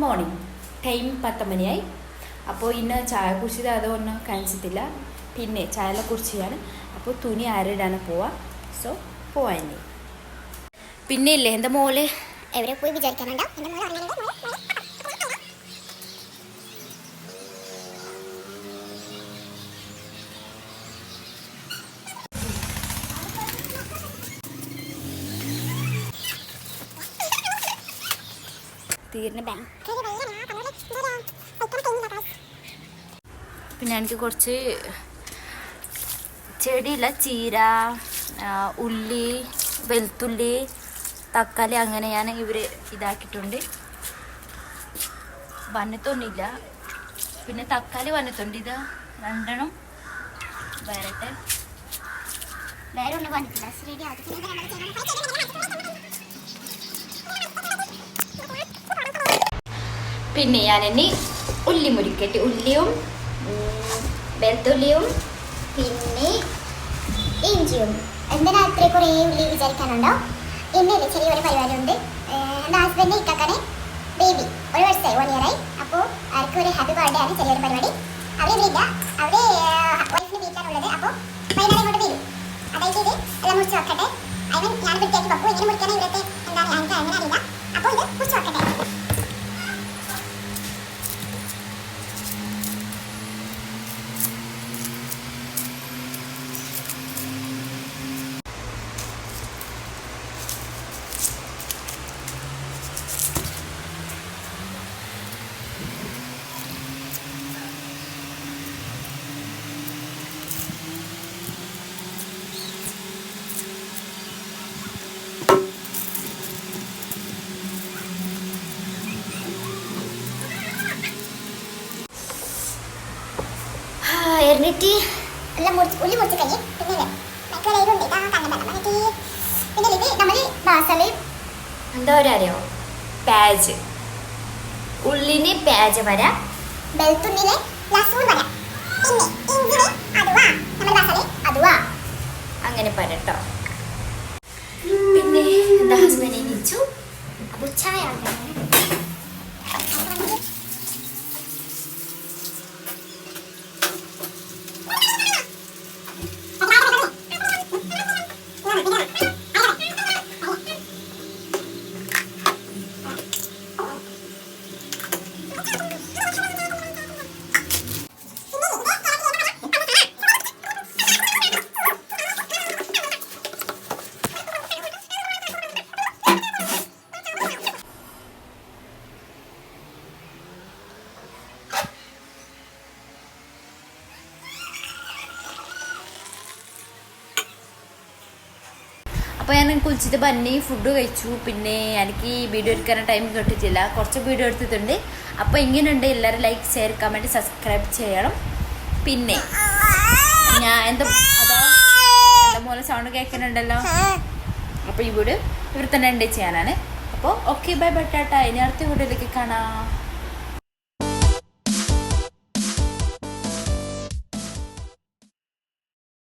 Morning time 10 മണിയായി. അപ്പോൾ ഇന്ന് ചായ കുടിച്ചത് അതൊന്നും കാണിച്ചിട്ടില്ല. പിന്നെ ചായയെല്ലാം കുടിച്ചാണ്. അപ്പോൾ തുണി ആരിടാണ് പോവാ. സോ പോവാൻ പിന്നെ ഇല്ലേ എൻ്റെ മോള് എവിടെ പോയി വിചാരിക്കാനുണ്ടോ? തീർന്ന ബാങ്ക്. പിന്നെ എനിക്ക് കുറച്ച് ചെടിയില്ല, ചീര, ഉള്ളി, വെളുത്തുള്ളി, തക്കാളി അങ്ങനെ ഞാൻ ഇവർ ഇതാക്കിയിട്ടുണ്ട്. വന്നിട്ടൊന്നുമില്ല. പിന്നെ തക്കാളി വന്നിട്ടുണ്ട്. ഇത് രണ്ടെണ്ണം വരട്ടെ. വേറെ ഒന്നും വന്നിട്ടില്ല. പിന്നെ ഞാൻ ഇനി ഉള്ളി മുറിക്കട്ടെ. ഉള്ളിയും വെളുത്തുള്ളിയും പിന്നെ ഇഞ്ചിയും. എന്തിനാ അത്ര കുറേ ഉള്ളി വിചാരിക്കാനുണ്ടോ? ഇന്നില്ല, ചെറിയൊരു പരിപാടി ഉണ്ട്. എൻ്റെ ഹസ്ബൻഡ് ഇക്കാക്കാനെ ബേബി 1 വയസ്സായി, 1 ഇയറായി. അപ്പോൾ അവർക്ക് ഒരു ഹാപ്പി ബർത്ത്ഡേ ആണ്, ചെറിയൊരു പരിപാടി. അവരില്ല, അവിടെ വൈഫിന് വീട്ടിലാണുള്ളത്. അപ്പോൾ വൈകുന്നേരം ഇങ്ങോട്ട് വരും. അതായത് ഇത് എല്ലാം മുറിച്ച് വെക്കട്ടെ. ഐ മീൻ ഞാൻ വൃത്തിയാക്കി വെക്കും. ഇങ്ങനെ മുറിക്കാൻ ഇവിടുത്തെ എന്താണ് എനിക്ക് അങ്ങനെ അറിയില്ല. അപ്പോൾ ഇത് മുറിച്ച് വെക്കട്ടെ. എന്നിട്ട് എല്ലാം ഉള്ളി മുറിച്ച് കഴിഞ്ഞ് പിന്നെ മൈക്രോവേവുണ്ട്. ഇതാ കണ്ണുണ്ട്. എന്നിട്ട് പിന്നെ ഇത് നമ്മൾ ബാസൽ എന്താ പറയാ, പാജ്. ഉള്ളിന് പാജ് വരാം, വെളുത്തുള്ളിലെ ലസൂൺ വരാം, പിന്നെ ഇഞ്ചിന് അതുവാ നമ്മൾ ബാസൽ അതുവാ അങ്ങനെ പറട്ടോ. പിന്നെ എന്താ ഹസ്ബൻഡ് എണീച്ചു. അപ്പോൾ ചായ അപ്പോൾ ഞാൻ കുളിച്ചിട്ട് ബന്നി ഫുഡ് കഴിച്ചു. പിന്നെ എനിക്ക് വീഡിയോ എടുക്കാൻ ടൈം കിട്ടിയിട്ടില്ല, കുറച്ച് വീഡിയോ എടുത്തിട്ടുണ്ട്. അപ്പോൾ ഇങ്ങനെയുണ്ട്. എല്ലാവരും ലൈക്ക്, ഷെയർ, കമൻറ്റ്, സബ്സ്ക്രൈബ് ചെയ്യണം. പിന്നെ ഞാൻ എൻ്റെ മോനെ സൗണ്ട് കേൾക്കുന്നുണ്ടല്ലോ. അപ്പോൾ ഈ വീഡിയോ ഇവർ തന്നെ ഉണ്ട് ചെയ്യാനാണ്. അപ്പോൾ ഓക്കെ, ബൈ ബൈ, ടാറ്റ. ഇനി അടുത്ത വീഡിയോയിലേക്ക് കാണാം.